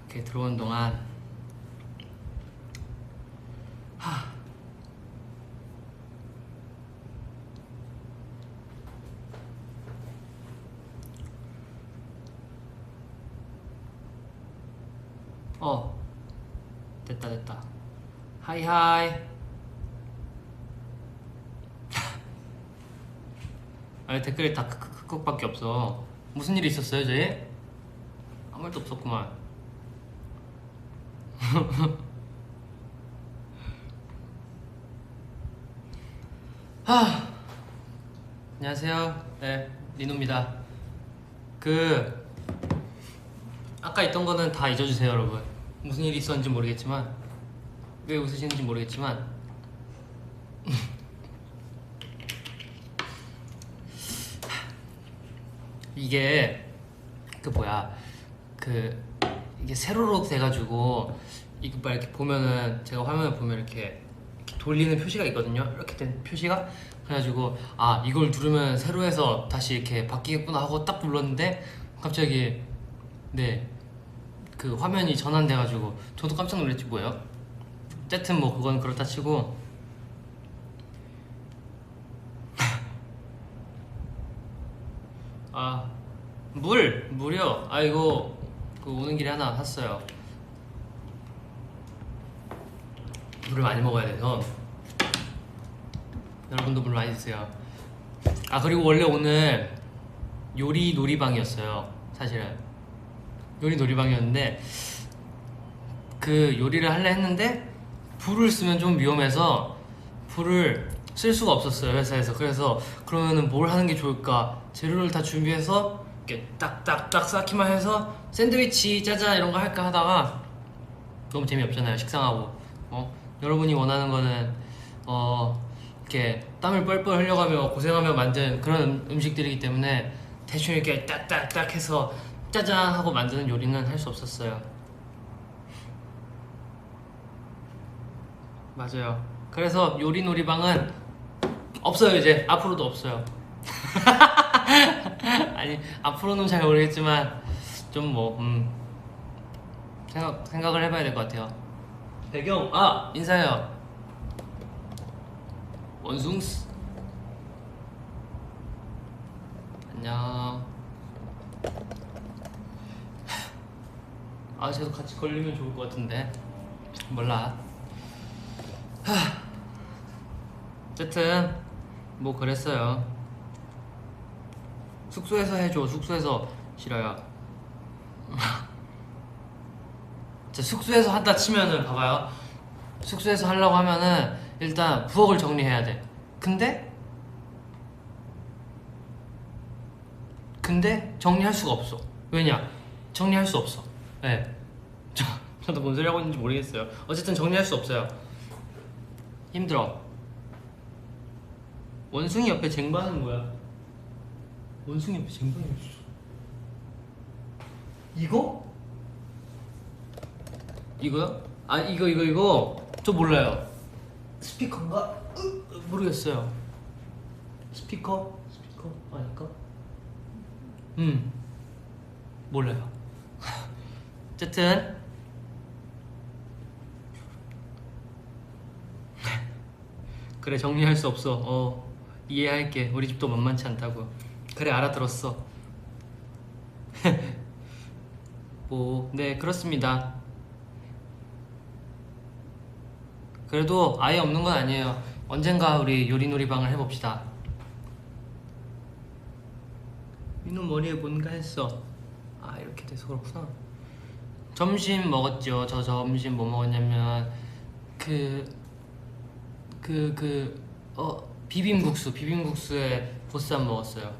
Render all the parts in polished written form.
이렇게 들어오는 동안 됐다. 하이하이. 아니 댓글이 다 크크크크밖에 없어. 무슨 일이 있었어요 저희? 아무 말도 없었구만. 안녕하세요. 네, 리노입니다. 아까 있던 거는 다 잊어주세요 여러분. 무슨 일이 있었는지 모르겠지만, 왜 웃으시는지 모르겠지만 이게 이게 세로로 돼가지고 이거 막 이렇게 보면은, 제가 화면을 보면 이렇게 돌리는 표시가 있거든요. 이렇게 된 표시가. 그래가지고 이걸 누르면 세로에서 다시 이렇게 바뀌겠구나 하고 딱 눌렀는데 갑자기 그 화면이 전환돼가지고 저도 깜짝 놀랐지 뭐예요. 어쨌든 뭐 그건 그렇다 치고 물이요? 이거 오는 길에 하나 샀어요. 물을 많이 먹어야 돼서 여러분도 물 많이 드세요. 그리고 원래 오늘 요리 놀이방이었어요. 사실은 요리 놀이방이었는데 그 요리를 하려 했는데 불을 쓰면 좀 위험해서 불을 쓸 수가 없었어요 회사에서. 그래서 그러면은 뭘 하는 게 좋을까, 재료를 다 준비해서 이렇게 딱딱딱 쌓기만 해서 샌드위치 짜잔 이런 거 할까 하다가 너무 재미없잖아요 식상하고. 여러분이 원하는 거는 이렇게 땀을 뻘뻘 흘려가며 고생하며 만든 그런 음식들이기 때문에 대충 이렇게 딱딱딱 해서 짜잔 하고 만드는 요리는 할 수 없었어요. 맞아요. 그래서 요리 놀이방은 없어요. 이제 앞으로도 없어요. 아니 앞으로는 잘 모르겠지만 좀 생각을 해봐야 될 것 같아요. 배경 인사해요. 원숭스 안녕. 쟤도 같이 걸리면 좋을 것 같은데 몰라. 어쨌든 뭐 그랬어요. 숙소에서 해줘. 숙소에서 싫어요. 숙소에서 한다 치면은 봐봐요. 숙소에서 하려고 하면은 일단 부엌을 정리해야 돼. 근데 정리할 수가 없어. 왜냐? 정리할 수 없어. 네. 저도 뭔 소리 하고 있는지 모르겠어요. 어쨌든 정리할 수 없어요. 힘들어. 원숭이 옆에 쟁반은 뭐야? 원숭이 옆에 쟁반이 없어. 이거요? 이거 저 몰라요. 스피커인가? 모르겠어요. 스피커 아닐까? 몰라요. 어쨌든 그래, 정리할 수 없어. 이해할게. 우리 집도 만만치 않다고. 그래, 알아들었어. 네, 그렇습니다. 그래도 아예 없는 건 아니에요. 언젠가 우리 요리놀이방을 해봅시다. 민호 머리에 뭔가 했어. 이렇게 돼서 그렇구나. 점심 먹었죠. 저 점심 뭐 먹었냐면 비빔국수에 보쌈 먹었어요.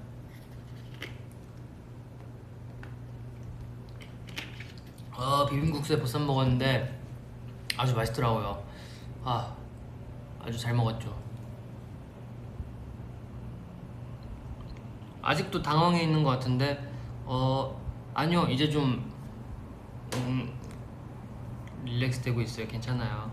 비빔국수에 보쌈 먹었는데 아주 맛있더라고요. 아주 잘 먹었죠. 아직도 당황해 있는 것 같은데 아니요, 이제 좀 릴렉스 되고 있어요. 괜찮아요.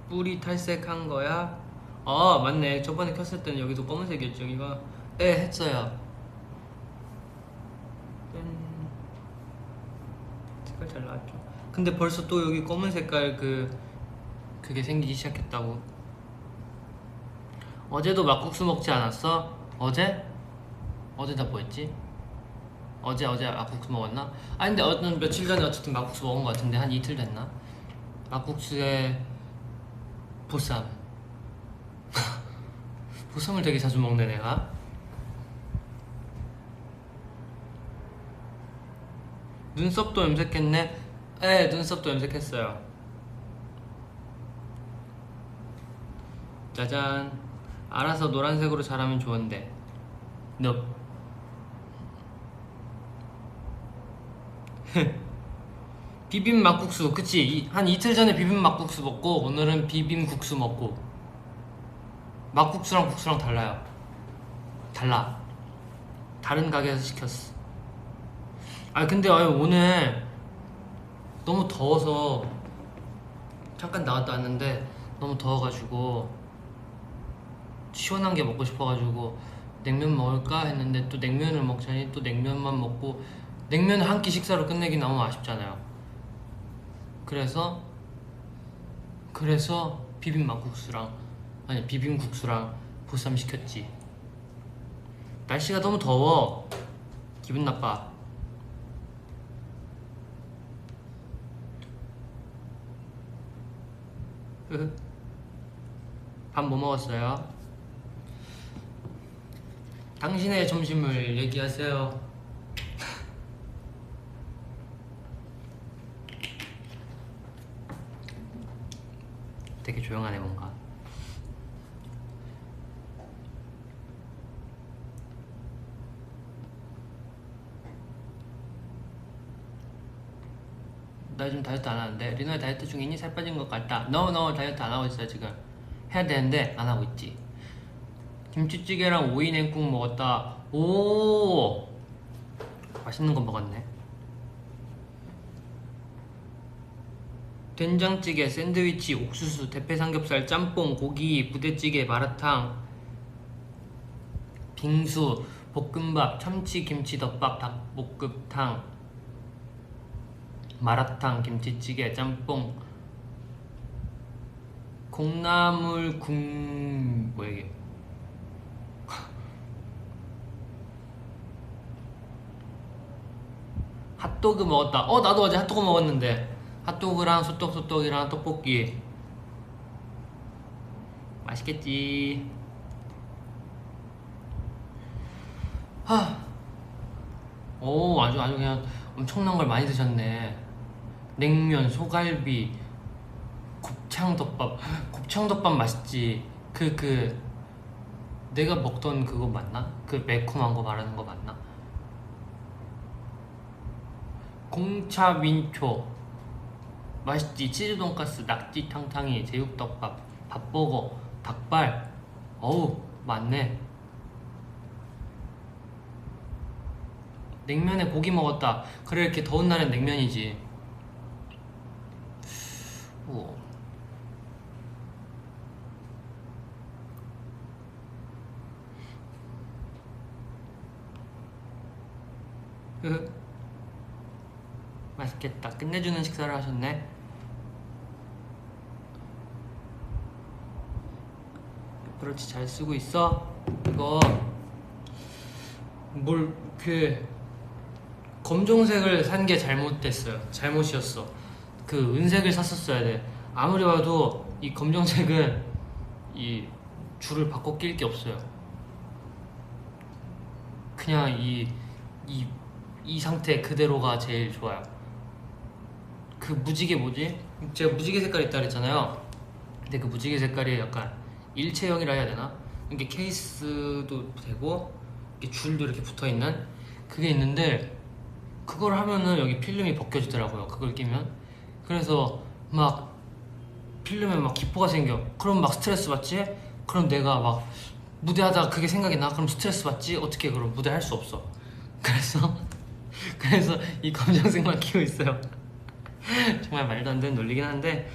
뿌리 탈색한 거야? 맞네. 저번에 켰을 때는 여기도 검은색이었죠. 여기가. 네, 했어요. 색깔 잘 나왔죠. 근데 벌써 또 여기 검은 색깔 그게 생기기 시작했다고. 어제도 막국수 먹지 않았어? 어제? 어제 나 뭐했지? 어제 막국수 먹었나? 아니 근데 며칠 전에 어쨌든 막국수 먹은 것 같은데 한 이틀 됐나? 막국수에 보쌈. 보쌈을 되게 자주 먹네 내가. 눈썹도 염색했네? 네, 눈썹도 염색했어요. 짜잔. 알아서 노란색으로 자라면 좋은데. 너. 비빔 막국수, 그치? 한 이틀 전에 비빔 막국수 먹고 오늘은 비빔 국수 먹고. 막국수랑 국수랑 달라요. 달라. 다른 가게에서 시켰어. 아 근데 오늘 너무 더워서 잠깐 나갔다 왔는데 너무 더워가지고 시원한 게 먹고 싶어가지고 냉면 먹을까 했는데 또 냉면을 먹자니 또 냉면만 먹고 냉면 한 끼 식사로 끝내기 너무 아쉽잖아요. 그래서 비빔국수랑 보쌈 시켰지. 날씨가 너무 더워. 기분 나빠. 밥 뭐 먹었어요? 당신의 점심을 얘기하세요. 되게 조용하네 뭔가. 나 요즘 다이어트 안 하는데. 리노야 다이어트 중이니? 살 빠진 것 같다. No 다이어트 안 하고 있어요 지금. 해야 되는데 안 하고 있지. 김치찌개랑 오이 냉국 먹었다. 오, 맛있는 거 먹었네. 된장찌개, 샌드위치, 옥수수, 대패삼겹살, 짬뽕, 고기, 부대찌개, 마라탕, 빙수, 볶음밥, 참치, 김치덮밥, 닭볶음탕, 마라탕, 김치찌개, 짬뽕, 콩나물 뭐야 이게? 핫도그 먹었다. 나도 어제 핫도그 먹었는데. 핫도그랑 소떡이랑 떡볶이 맛있겠지. 아주 그냥 엄청난 걸 많이 드셨네. 냉면, 소갈비, 곱창덮밥 맛있지. 내가 먹던 그거 맞나? 그 매콤한 거 말하는 거 맞나? 공차 민초 맛있지. 치즈 돈가스, 낙지 탕탕이, 제육덮밥, 밥버거, 닭발. 어우 많네. 냉면에 고기 먹었다. 그래 이렇게 더운 날엔 냉면이지. 우와. 맛있겠다. 끝내주는 식사를 하셨네. 그렇지, 잘 쓰고 있어. 이거 검정색을 산 게 잘못이었어. 그 은색을 샀었어야 돼. 아무리 봐도 이 검정색은 이 줄을 바꿔 낄 게 없어요. 그냥 이 상태 그대로가 제일 좋아요. 그 무지개 뭐지? 제가 무지개 색깔 있다 그랬잖아요. 근데 그 무지개 색깔이 약간 일체형이라 해야 되나? 이게 케이스도 되고 이렇게 줄도 이렇게 붙어있는 그게 있는데 그걸 하면은 여기 필름이 벗겨지더라고요. 그걸 끼면. 그래서 막 필름에 막 기포가 생겨. 그럼 막 스트레스 받지? 그럼 내가 막 무대하다가 그게 생각이 나? 그럼 스트레스 받지? 어떻게 그럼 무대 할 수 없어. 그래서 이 검정색만 끼고 있어요. 정말 말도 안 되는 논리긴 한데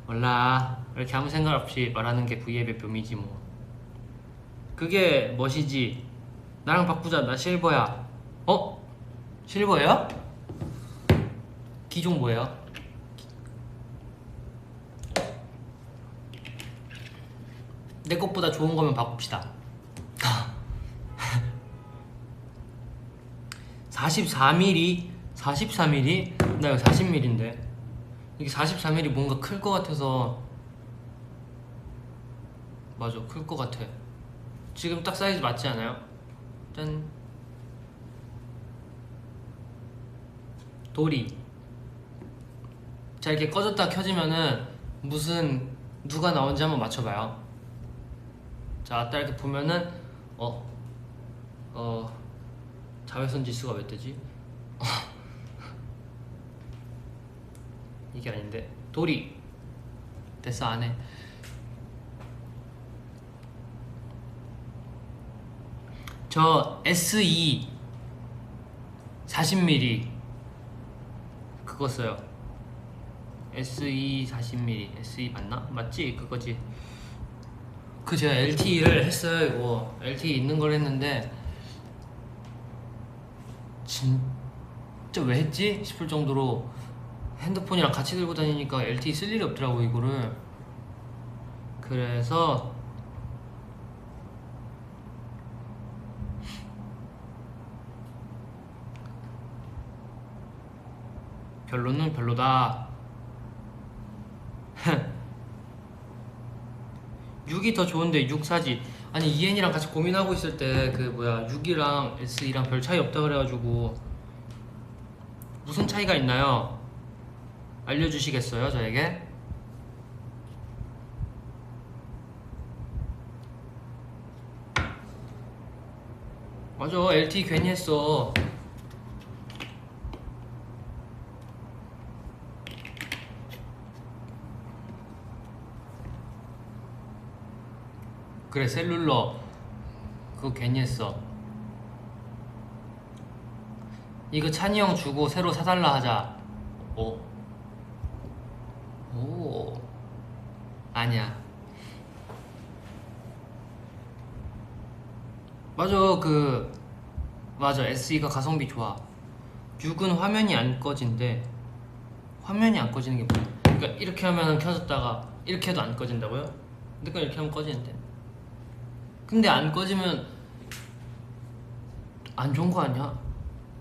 몰라. 이렇게 아무 생각 없이 말하는 게 V앱의 묘미지 뭐. 그게 멋이지. 나랑 바꾸자. 나 실버야. 어? 실버예요? 기종 뭐예요? 내 것보다 좋은 거면 바꿉시다. 44mm? 44mm? 나 이거 40mm인데 이게 44mm 뭔가 클 것 같아서. 맞아, 클 것 같아. 지금 딱 사이즈 맞지 않아요? 짠. 도리. 자, 이렇게 꺼졌다 켜지면은 무슨 누가 나온지 한번 맞춰봐요. 자, 딱 이렇게 보면은 자외선 지수가 몇 대지? 이게 아닌데. 도리. 됐어, 안 해. 저 SE 40mm 그거 써요. SE 40mm. SE 맞나? 맞지? 그거지. 그 제가 LTE를 했어요. 이거 LTE 있는 걸 했는데 진짜 왜 했지? 싶을 정도로 핸드폰이랑 같이 들고 다니니까 LTE 쓸 일이 없더라고 이거를. 그래서 별로는 별로다. 6이 더 좋은데 6 사지. 아니 EN이랑 같이 고민하고 있을 때 그 뭐야 6이랑 SE랑 별 차이 없다 그래가지고 무슨 차이가 있나요? 알려주시겠어요 저에게? 맞아, LTE 괜히 했어. 그래, 셀룰러 그거 괜히 했어. 이거 찬이 형 주고 새로 사달라 하자. 오. 오. 아니야. 맞아, 맞아, SE가 가성비 좋아. 6은 화면이 안 꺼진대. 화면이 안 꺼지는 게 뭐야? 그러니까 이렇게 하면 켜졌다가 이렇게 해도 안 꺼진다고요? 근데 이렇게 하면 꺼지는데. 근데 안 꺼지면 안 좋은 거 아니야?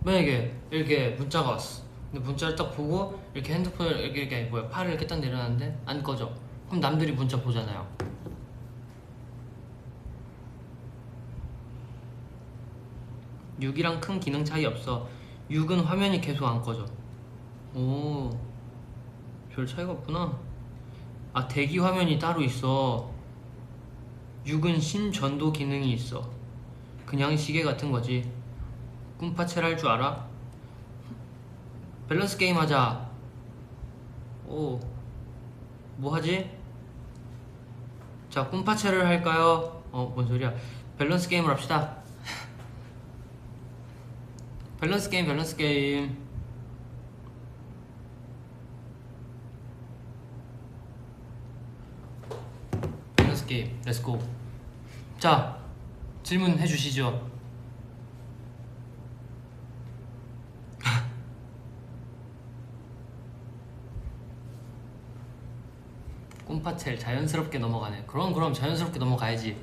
만약에 이렇게 문자가 왔어. 근데 문자를 딱 보고 이렇게 핸드폰을 이렇게 뭐야 팔을 이렇게 딱 내려놨는데 안 꺼져. 그럼 남들이 문자 보잖아요. 6이랑 큰 기능 차이 없어. 6은 화면이 계속 안 꺼져. 오, 별 차이가 없구나. 아, 대기 화면이 따로 있어. 6은 신전도 기능이 있어. 그냥 시계 같은 거지. 꿈파첼 할 줄 알아? 밸런스 게임 하자. 오, 뭐 하지? 자, 꿈파첼을 할까요? 뭔 소리야. 밸런스 게임을 합시다. 밸런스 게임, 밸런스 게임. 밸런스 게임, 렛츠고. 자, 질문해 주시죠. 꿈파첼 자연스럽게 넘어가네. 그럼 자연스럽게 넘어가야지.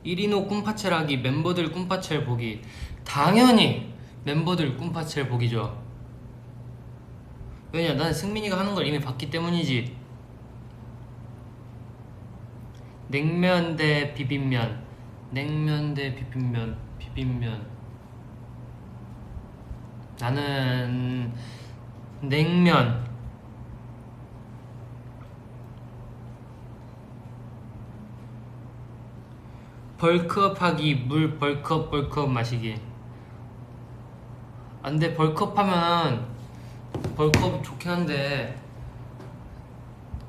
1인호 꿈파첼 하기, 멤버들 꿈파첼 보기. 당연히 멤버들 꿈파첼 보기죠. 왜냐, 난 승민이가 하는 걸 이미 봤기 때문이지. 냉면 대 비빔면. 냉면 대 비빔면. 비빔면. 나는 냉면. 벌크업 하기, 물 벌크업 마시기. 아, 근데 벌크업 하면 벌크업 좋긴 한데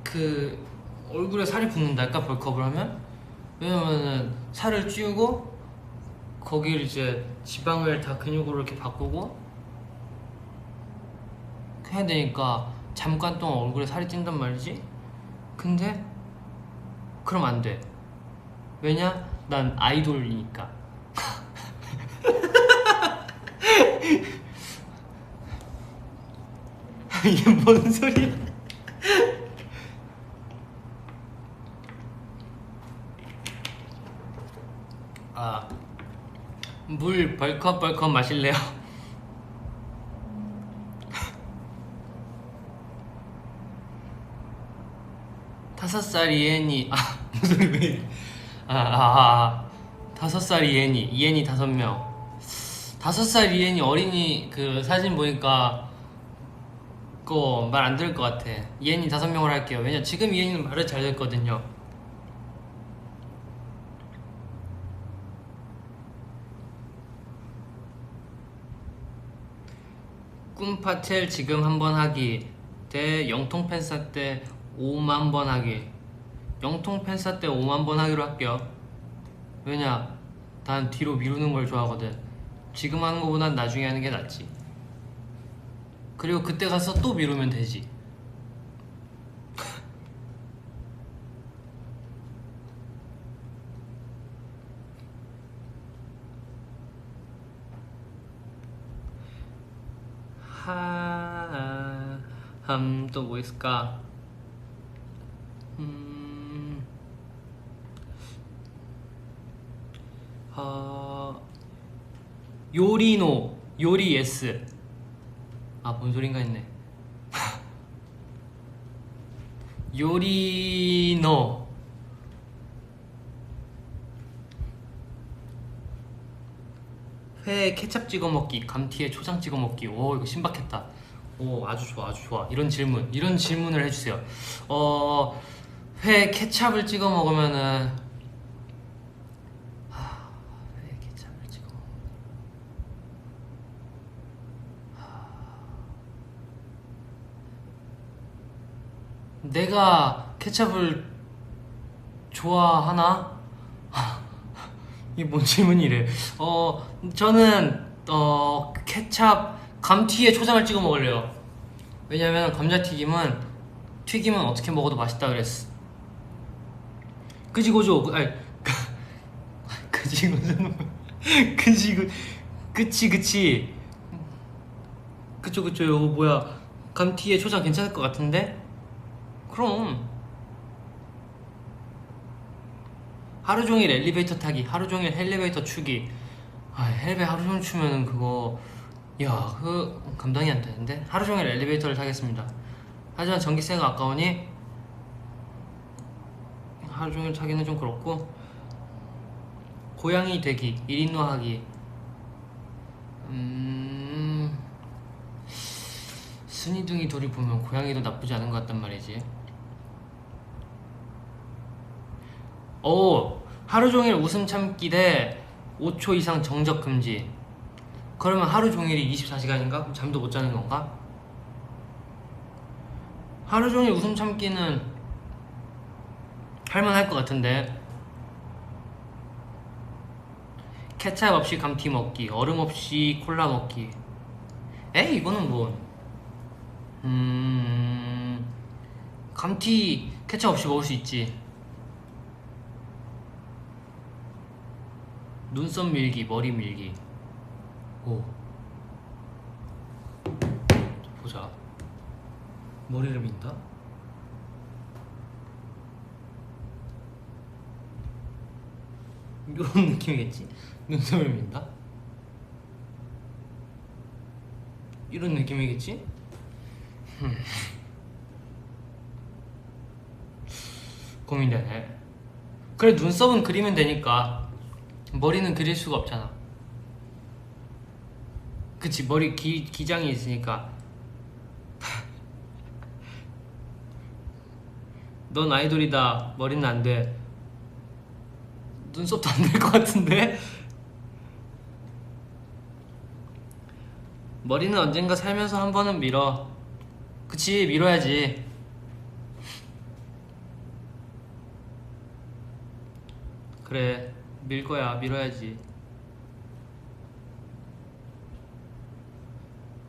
그 얼굴에 살이 붙는달까 벌크업을 하면? 왜냐면은 살을 찌우고 거기를 이제 지방을 다 근육으로 이렇게 바꾸고 해야 되니까 잠깐 동안 얼굴에 살이 찐단 말이지? 근데 그럼 안 돼. 왜냐? 난 아이돌이니까. 이게 뭔 소리야? 아, 물 벌컥벌컥 마실래요? 5살 이엔이 무슨 소리 왜 이래? 5살 이엔이 5명. 5살 이엔이 어린이 그 사진 보니까 그거 말 안 들을 것 같아. 이엔이 5명으로 할게요. 왜냐 지금 이엔이는 말을 잘 듣거든요. 꿈파첼 지금 한번 하기 대 영통 팬싸 때 5만 번 하기. 영통 팬싸 때 5만 번 하기로 할게요. 왜냐 난 뒤로 미루는 걸 좋아하거든. 지금 하는 거보단 나중에 하는 게 낫지. 그리고 그때 가서 또 미루면 되지. 또 뭐 있을까? 요리노 요리 S. 뭔 소린가 했네. 요리노 회에 케찹 찍어 먹기, 감튀에 초장 찍어 먹기. 오 이거 신박했다. 오 아주 좋아 아주 좋아. 이런 질문을 해주세요. 회에 케찹을 찍어 먹으면은 회에 케찹을 찍어 내가 케찹을 좋아하나? 이게 뭔 질문이래. 저는 케찹 감튀에 초장을 찍어 먹을래요. 왜냐면 감자튀김은 튀김은 어떻게 먹어도 맛있다 그랬어. 그지고죠. 아니 그지고죠. 그치. 그쵸. 이거 뭐야? 감튀에 초장 괜찮을 것 같은데? 그럼 하루 종일 엘리베이터 타기, 하루 종일 엘리베이터 추기. 엘리베이터 하루 종일 추면은 그거 그 감당이 안 되는데. 하루 종일 엘리베이터를 타겠습니다. 하지만 전기세가 아까우니 하루 종일 타기는 좀 그렇고. 고양이 되기, 1인노 하기. 순이둥이 둘이 보면 고양이도 나쁘지 않은 것 같단 말이지. 하루 종일 웃음 참기 대 5초 이상 정적 금지. 그러면 하루 종일이 24시간인가? 잠도 못 자는 건가? 하루 종일 웃음 참기는 할만할 것 같은데. 케찹 없이 감튀 먹기, 얼음 없이 콜라 먹기. 이거는 뭐 감튀 케찹 없이 먹을 수 있지. 눈썹 밀기, 머리 밀기. 보자. 머리를 민다? 이런 느낌이겠지? 눈썹을 민다? 이런 느낌이겠지? 고민되네. 그래 눈썹은 그리면 되니까 머리는 그릴 수가 없잖아. 그치 머리 기장이 있으니까. 넌 아이돌이다. 머리는 안 돼. 눈썹도 안 될 것 같은데? 머리는 언젠가 살면서 한 번은 밀어. 그치 밀어야지. 그래 밀 거야. 밀어야지.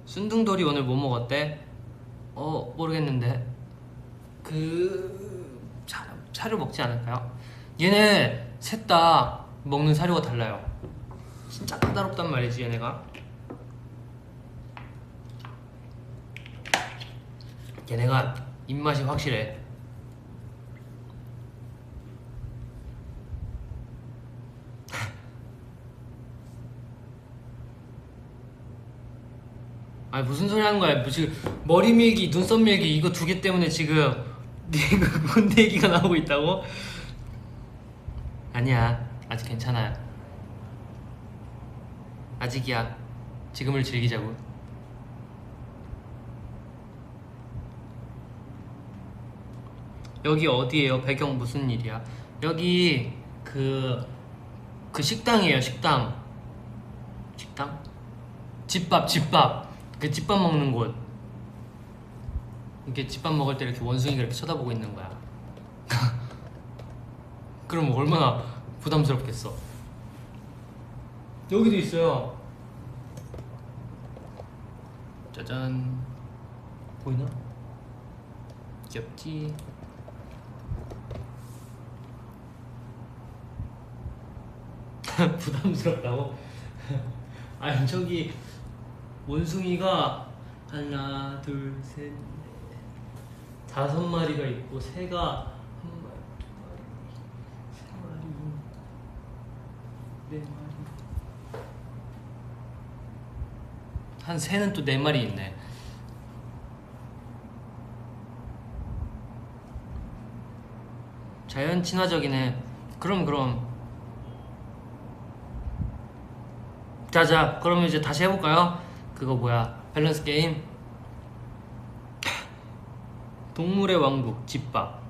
순둥돌이 오늘 뭐 먹었대? 모르겠는데. 차로 먹지 않을까요? 얘네 셋 다 먹는 사료가 달라요. 진짜 까다롭단 말이지 얘네가. 얘네가 입맛이 확실해. 아니 무슨 소리 하는 거야. 뭐 지금 머리 밀기, 눈썹 밀기 이거 두 개 때문에 지금 네가 군대 얘기가 나오고 있다고? 아니야, 아직 괜찮아. 아직이야. 지금을 즐기자고. 여기 어디예요? 배경 무슨 일이야? 여기 그 식당이에요. 식당. 집밥. 그 집밥 먹는 곳. 이렇게 집밥 먹을 때 이렇게 원숭이가 이렇게 쳐다보고 있는 거야. 그럼 얼마나 부담스럽겠어. 여기도 있어요. 짜잔. 보이나? 귀엽지? 부담스럽다고? 아니 저기 원숭이가 하나 둘셋 다섯 마리가 있고 새가 한 마리 두 마리 세 마리 네 마리 한 새는 또 네 마리 있네. 자연 친화적이네. 그럼 자자 그러면 이제 다시 해볼까요? 그거 뭐야 밸런스 게임. 동물의 왕국 집밥.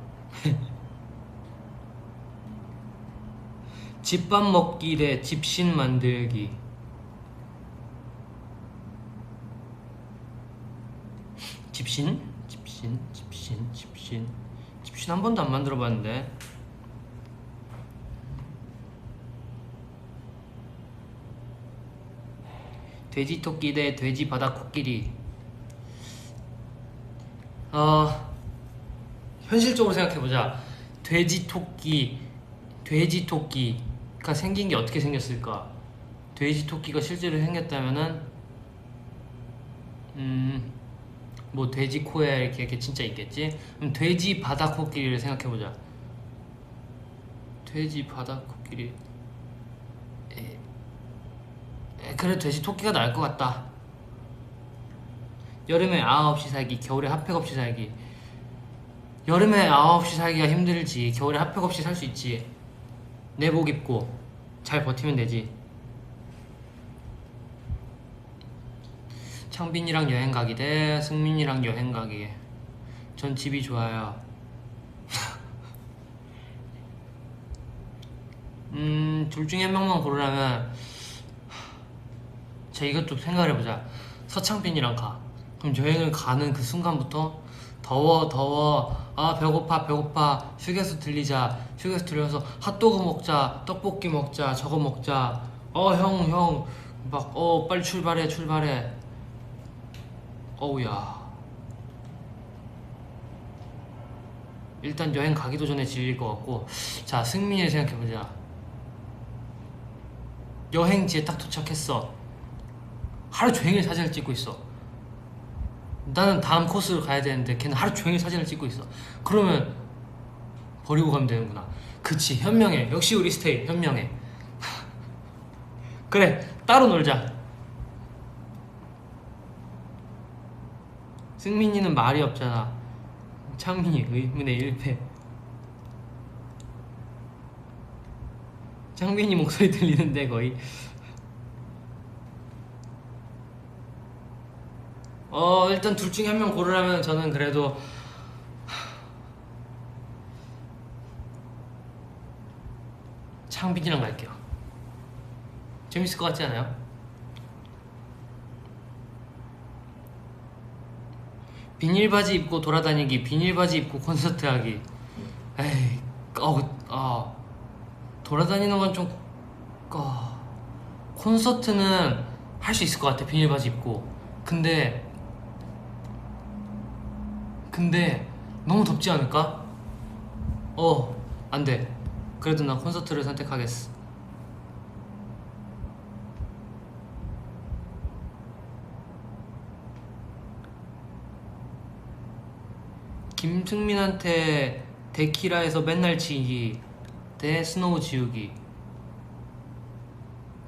집밥 먹기 대 집신 만들기. 집신 한 번도 안 만들어봤는데. 돼지 토끼 대 돼지 바다 코끼리. 현실적으로 생각해보자. 돼지 토끼가 생긴 게 어떻게 생겼을까? 돼지 토끼가 실제로 생겼다면은 뭐 돼지 코에 이렇게 진짜 있겠지? 그럼 돼지 바다 코끼리를 생각해보자. 돼지 바다 코끼리. 그래 돼지 토끼가 나을 것 같다. 여름에 아아 없이 살기, 겨울에 핫팩 없이 살기. 여름에 아아 없이 살기가 힘들지. 겨울에 핫팩 없이 살 수 있지. 내복 입고 잘 버티면 되지. 창빈이랑 여행 가기 대 승민이랑 여행 가기. 전 집이 좋아요. 둘 중에 한 명만 고르라면 자 이것 좀 생각해보자. 서창빈이랑 가. 그럼 여행을 가는 그 순간부터 더워 아 배고파 휴게소 들리자. 휴게소 들려서 핫도그 먹자, 떡볶이 먹자, 저거 먹자. 형 막 빨리 출발해. 어우야. 일단 여행 가기도 전에 질릴 것 같고. 자 승민이를 생각해보자. 여행지에 딱 도착했어. 하루 종일 사진을 찍고 있어. 나는 다음 코스로 가야 되는데 걔는 하루 종일 사진을 찍고 있어. 그러면 버리고 가면 되는구나. 그치 현명해. 역시 우리 스테이 현명해. 그래 따로 놀자. 승민이는 말이 없잖아. 창민이 의문의 1패. 창민이 목소리 들리는데 거의. 일단 둘 중에 한 명 고르라면 저는 그래도 창빈이랑 갈게요. 재밌을 것 같지 않아요? 비닐바지 입고 돌아다니기, 비닐바지 입고 콘서트 하기. 에이, 돌아다니는 건 좀, 콘서트는 할 수 있을 것 같아, 비닐바지 입고. 근데 너무 덥지 않을까? 안 돼. 그래도 난 콘서트를 선택하겠어. 김승민한테 데키라에서 맨날 지기 대 스노우 지우기.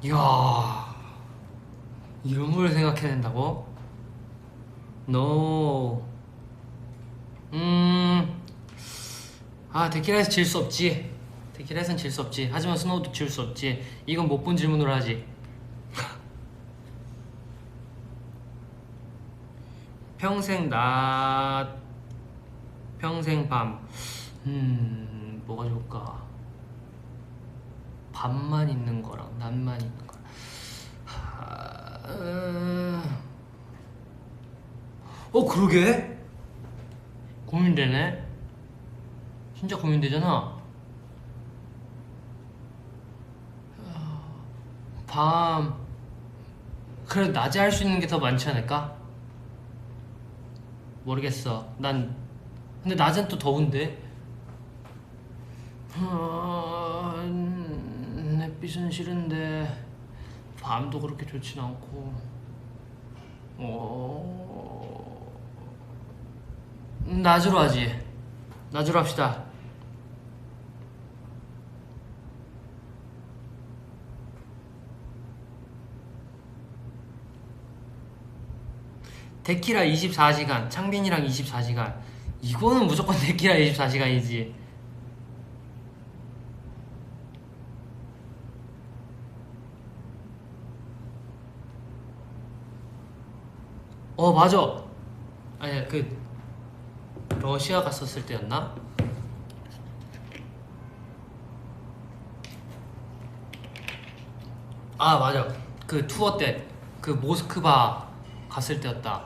이야, 이런 걸 생각해낸다고? No. 데키라에서 질 수 없지. 데키라에서는 질 수 없지. 하지만 스노우도 질 수 없지. 이건 못 본 질문으로 하지. 평생 낮, 평생 밤. 뭐가 좋을까? 밤만 있는 거랑 낮만 있는 거랑. 그러게? 고민되네. 진짜 고민되잖아. 밤. 그래도 낮에 할 수 있는 게 더 많지 않을까? 모르겠어. 근데 낮엔 또 더운데. 햇빛은 싫은데 밤도 그렇게 좋진 않고. 낮으로 하지. 낮으로 합시다. 데키라 24시간, 창빈이랑 24시간. 이거는 무조건 데키라 24시간이지. 맞아. 아니야, 러시아 갔었을 때였나? 맞아. 그 투어 때, 그 모스크바 갔을 때였다.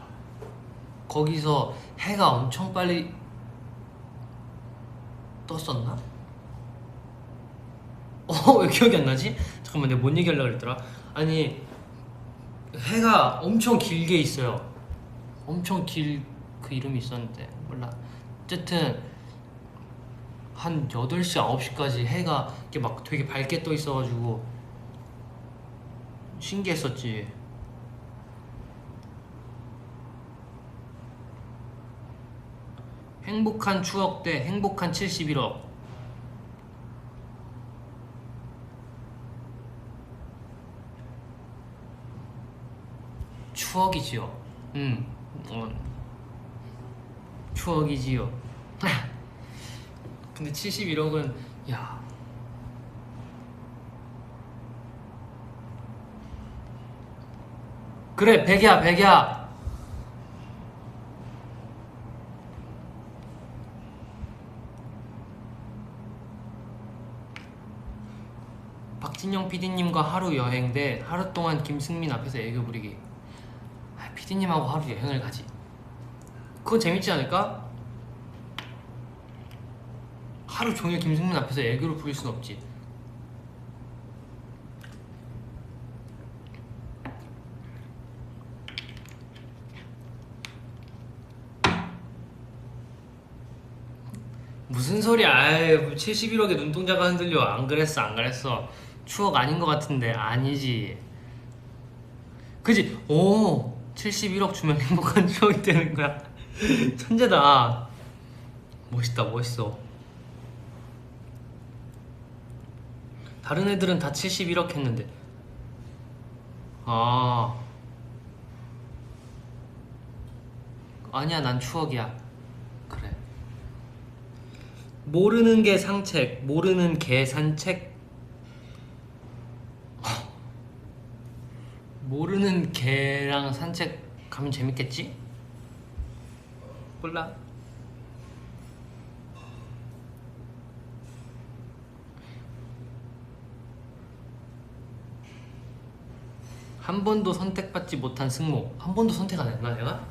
거기서 해가 엄청 빨리 떴었나? 왜 기억이 안 나지? 잠깐만, 내가 뭔 얘기하려고 그랬더라? 아니, 해가 엄청 길게 있어요. 엄청 그 이름이 있었는데 몰라. 어쨌든 한 8시, 9시까지 해가 이렇게 막 되게 밝게 떠 있어가지고 신기했었지. 행복한 추억 대 행복한 71억. 추억이지요. 추억이지요. 근데 71억은 야. 그래, 100이야. 박진영 PD님과 하루 여행 대 하루 동안 김승민 앞에서 애교 부리기. PD님하고 하루 여행을 가지. 그거 재밌지 않을까? 하루 종일 김승민 앞에서 애교를 부릴 순 없지. 무슨 소리야. 아이, 71억에 눈동자가 흔들려. 안 그랬어. 추억 아닌 것 같은데. 아니지. 그지? 71억 주면 행복한 추억이 되는 거야. 천재다. 멋있어. 다른 애들은 다 71억 했는데. 아니야, 난 추억이야. 그래. 모르는 게 상책, 모르는 개 산책. 모르는 개랑 산책 가면 재밌겠지? 몰라. 한 번도 선택받지 못한 승모. 한 번도 선택 안 했나 내가?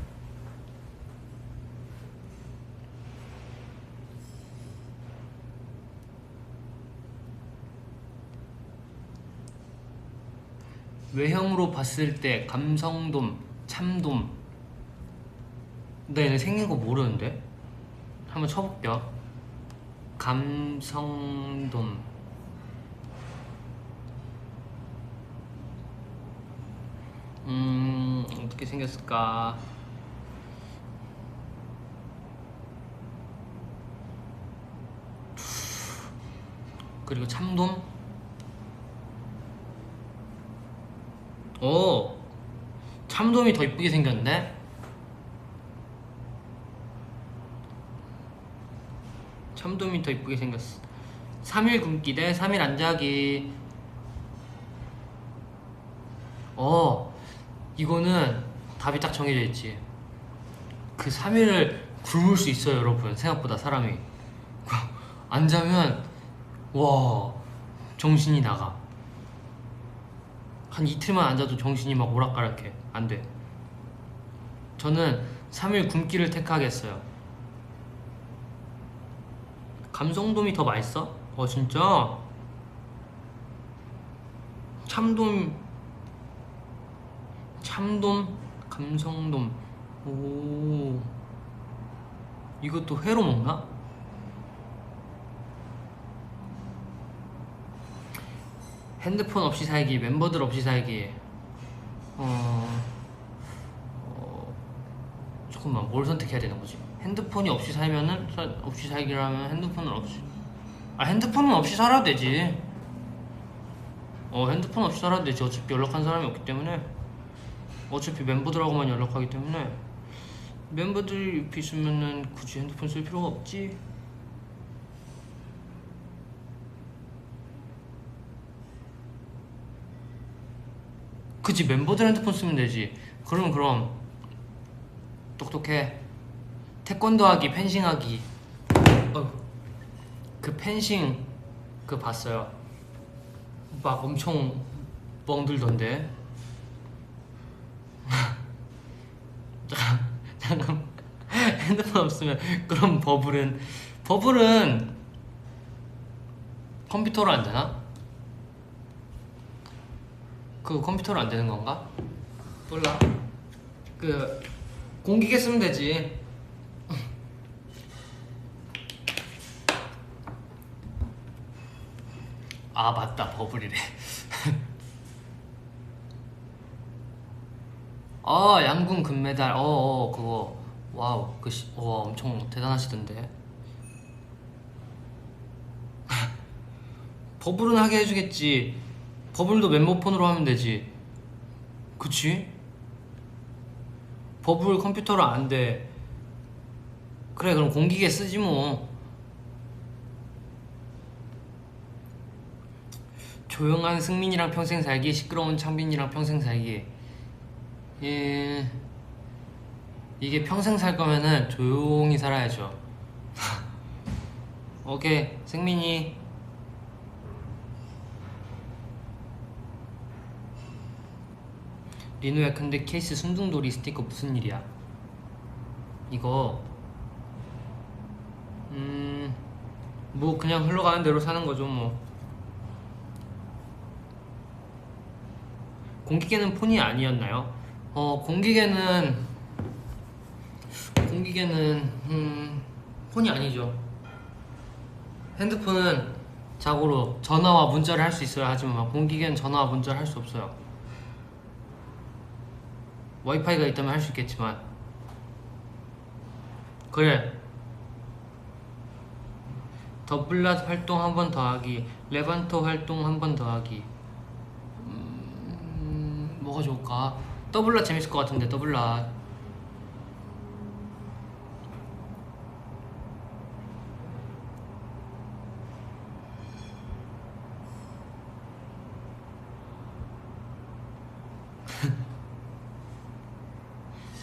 외형으로 봤을 때 감성돔, 참돔. 나 얘네 생긴 거 모르는데? 한번 쳐볼게요. 감성돔. 어떻게 생겼을까? 그리고 참돔. 오, 참돔이 더 이쁘게 생겼네. 참돔이 더 이쁘게 생겼어. 3일 굶기 대 3일 안 자기. 이거는 답이 딱 정해져 있지. 그 3일을 굶을 수 있어요, 여러분. 생각보다 사람이 안 자면 와, 정신이 나가. 한 이틀만 안 자도 정신이 막 오락가락해. 안 돼. 저는 3일 굶기를 택하겠어요. 감성돔이 더 맛있어? 진짜? 참돔, 감성돔. 오, 이것도 회로 먹나? 핸드폰 없이 살기, 멤버들 없이 살기. 잠깐만, 뭘 선택해야 되는 거지? 핸드폰이 없이 살면은 없이 살기라면 핸드폰은 없이. 핸드폰은 없이 살아도 되지. 핸드폰 없이 살아도 되지. 어차피 연락한 사람이 없기 때문에. 어차피 멤버들하고만 연락하기 때문에 멤버들 옆에 있으면은 굳이 핸드폰 쓸 필요가 없지. 그치, 멤버들 핸드폰 쓰면 되지. 그럼 똑똑해. 태권도 하기, 펜싱 하기. 그 펜싱 그거 봤어요. 막 엄청 멍들던데. 잠깐. 핸드폰 없으면 그럼 버블은 컴퓨터로 안 되나? 그거 컴퓨터로 안 되는 건가? 몰라. 그 공기계 쓰면 되지. 맞다, 버블이래. 양궁 금메달. 그거. 와우, 엄청 대단하시던데. 버블은 하게 해주겠지. 버블도 멤버폰으로 하면 되지. 그치? 버블 컴퓨터로 안 돼. 그래, 그럼 공기계 쓰지 뭐. 조용한 승민이랑 평생 살기, 시끄러운 창빈이랑 평생 살기. 이게 평생 살 거면은 조용히 살아야죠. 오케이, 승민이. 리노야, 근데 케이스 순둥돌이 스티커 무슨 일이야? 이거 뭐 그냥 흘러가는 대로 사는 거죠 뭐. 공기계는 폰이 아니었나요? 공기계는 폰이 아니죠. 핸드폰은 자고로 전화와 문자를 할 수 있어야 하지만 공기계는 전화와 문자를 할 수 없어요. 와이파이가 있다면 할 수 있겠지만. 그래, 더블랏 활동 한 번 더 하기, 레반토 활동 한 번 더 하기. 뭐가 좋을까? 더블랏 재밌을 것 같은데. 더블랏.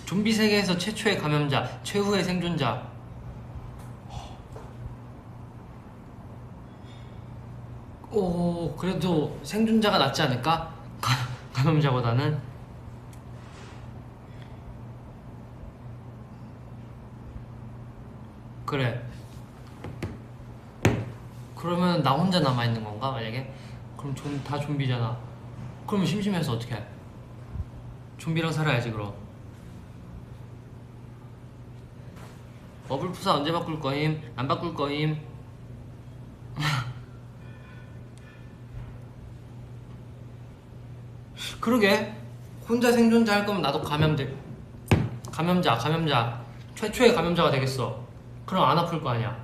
좀비 세계에서 최초의 감염자, 최후의 생존자. 그래도 생존자가 낫지 않을까? 감염자보다는. 그래. 그러면 나 혼자 남아있는 건가, 만약에? 그럼 다 좀비잖아. 그러면 심심해서 어떡해? 좀비랑 살아야지, 그럼. 버블푸사 언제 바꿀 거임? 안 바꿀 거임? 그러게. 혼자 생존자 할 거면 나도 감염자 최초의 감염자가 되겠어. 그럼 안 아플 거 아니야.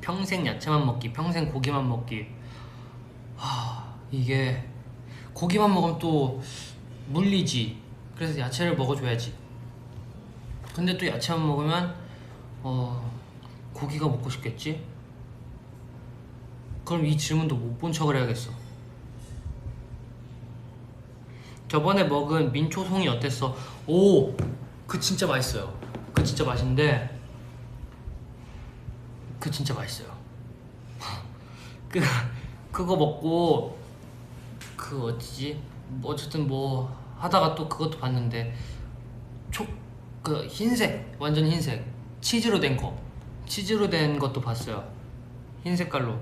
평생 야채만 먹기, 평생 고기만 먹기. 이게 고기만 먹으면 또 물리지. 그래서 야채를 먹어줘야지. 근데 또 야채만 먹으면 고기가 먹고 싶겠지? 그럼 이 질문도 못 본 척을 해야겠어. 저번에 먹은 민초송이 어땠어? 오! 그 진짜 맛있어요. 그 진짜 맛있는데 그 진짜 맛있어요. 그거 먹고 그 어디지? 뭐 어쨌든 뭐 하다가 또 그것도 봤는데 그 흰색, 완전 흰색 치즈로 된 것도 봤어요. 흰 색깔로.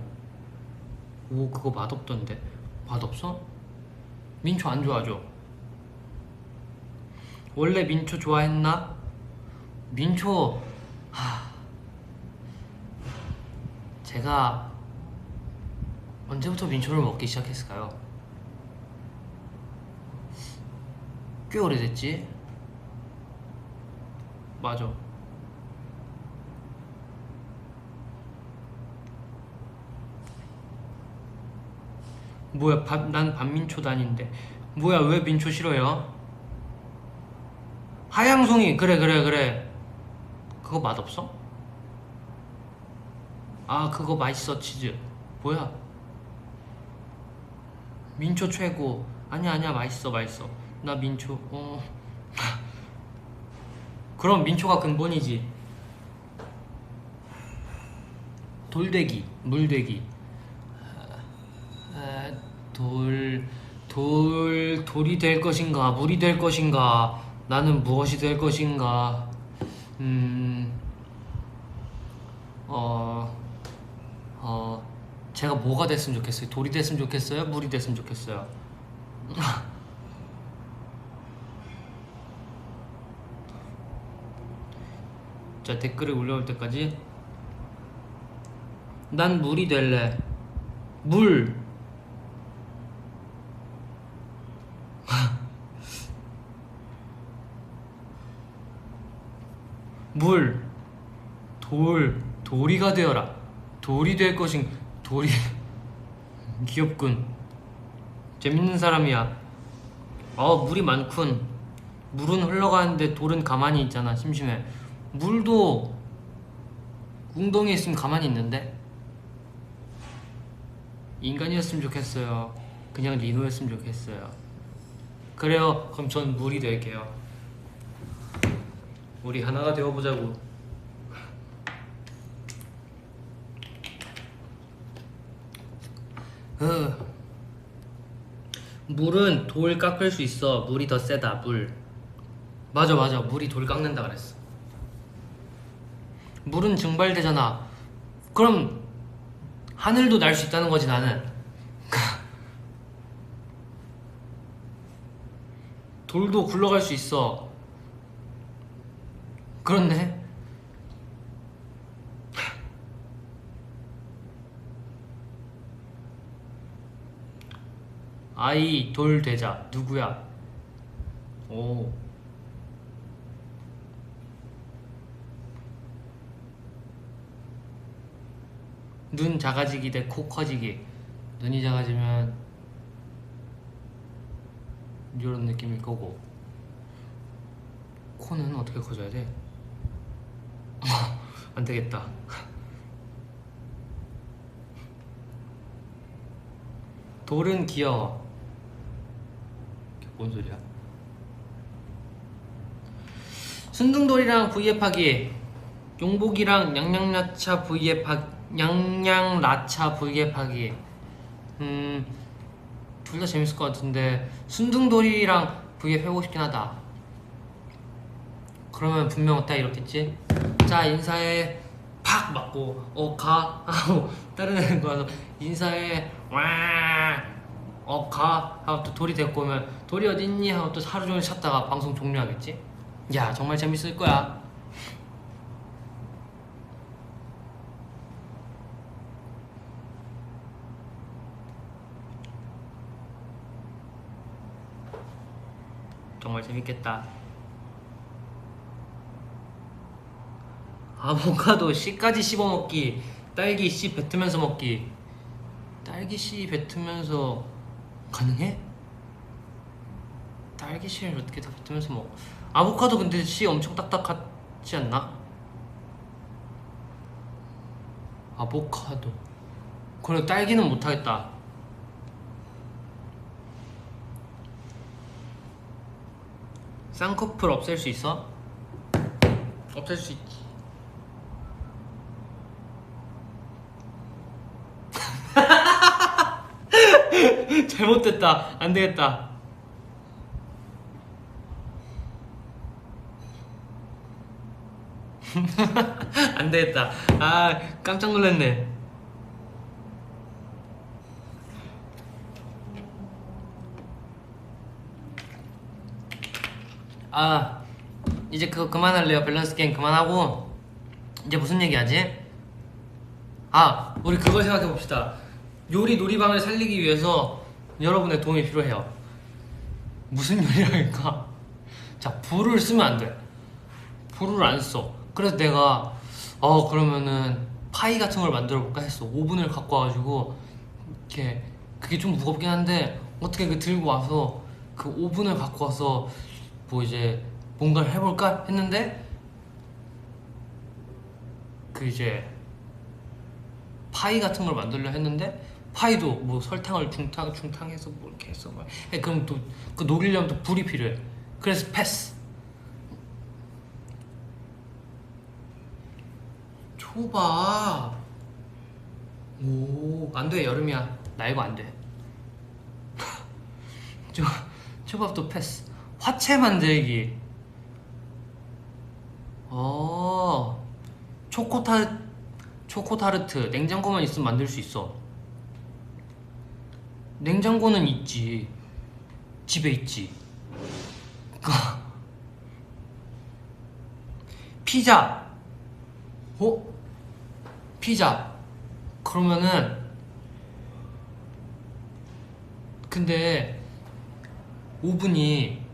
오, 그거 맛없던데. 맛없어? 민초 안 좋아하죠? 원래 민초 좋아했나? 민초 제가 언제부터 민초를 먹기 시작했을까요? 꽤 오래됐지? 맞아. 뭐야, 난 반민초 다닌데. 뭐야, 왜 민초 싫어요? 하양송이, 그래. 그거 맛없어? 아, 그거 맛있어, 치즈. 뭐야? 민초 최고. 아니야, 맛있어. 나 민초, 그럼 민초가 근본이지. 돌되기, 물되기. 돌이 될 것인가, 물이 될 것인가, 나는 무엇이 될 것인가. 제가 뭐가 됐으면 좋겠어요? 돌이 됐으면 좋겠어요? 물이 됐으면 좋겠어요? 자, 댓글이 올라올 때까지. 난 물이 될래. 물. 물. 돌이가 되어라. 돌이 될 것인. 돌이. 귀엽군. 재밌는 사람이야. 물이 많군. 물은 흘러가는데 돌은 가만히 있잖아. 심심해. 물도 웅덩이에 있으면 가만히 있는데. 인간이었으면 좋겠어요. 그냥 리노였으면 좋겠어요. 그래요. 그럼 전 물이 될게요. 우리 하나가 되어보자고. 물은 돌 깎을 수 있어. 물이 더 세다. 물. 맞아. 물이 돌 깎는다 그랬어. 물은 증발되잖아. 그럼 하늘도 날 수 있다는 거지, 나는. 돌도 굴러갈 수 있어. 그렇네. 아이 돌 되자. 누구야? 오. 눈 작아지기 대 코 커지기. 눈이 작아지면 이런 느낌일 거고, 코는 어떻게 커져야 돼? 안 되겠다. 돌은 귀여워. 뭔 소리야? 순둥돌이랑 V앱하기. 용복이랑 냥냥라차 V앱하기. 둘 다 재밌을 것 같은데 순둥돌이랑 V앱 해보고 싶긴 하다. 그러면 분명 딱 이렇겠지? 자, 인사해. 팍 맞고 가 하고 다른 애는 가서 인사해. 가 하고 또 돌이 데리고 오면 돌이 어딨니? 하고 또 하루 종일 찾다가 방송 종료하겠지? 야, 정말 재밌을 거야. 정말 재밌겠다. 아보카도 씨까지 씹어먹기. 딸기 씨 뱉으면서 먹기. 딸기 씨 뱉으면서 가능해? 딸기 씨를 어떻게 다 뱉으면서 먹어? 아보카도 근데 씨 엄청 딱딱하지 않나? 아보카도. 그래 딸기는 못하겠다. 쌍꺼풀 없앨 수 있어? 없앨 수 있지. 잘못됐다. 안 되겠다. 안 되겠다. 아, 깜짝 놀랐네. 아, 이제 그거 그만할래요. 밸런스 게임 그만하고 이제 무슨 얘기하지? 아, 우리 그걸 생각해 봅시다. 요리 놀이방을 살리기 위해서 여러분의 도움이 필요해요. 무슨 요리를 할까? 자, 불을 쓰면 안 돼. 불을 안 써. 그래서 내가 그러면은 파이 같은 걸 만들어 볼까 했어. 오븐을 갖고 와가지고 이렇게 그게 좀 무겁긴 한데 어떻게 그 들고 와서 그 오븐을 갖고 와서 뭐 이제 뭔가를 해볼까 했는데 그 이제 파이 같은 걸 만들려 했는데 파이도 뭐 설탕을 중탕해서 뭐 이렇게 해서 막 그럼 또 그 녹이려면 또 불이 필요해. 그래서 패스. 초밥. 오, 안 돼. 여름이야. 나 이거 안 돼. 초밥도 패스. 화채 만들기. 초코타르트. 냉장고만 있으면 만들 수 있어. 냉장고는 있지. 집에 있지. 피자. 피자. 그러면은 근데 오븐이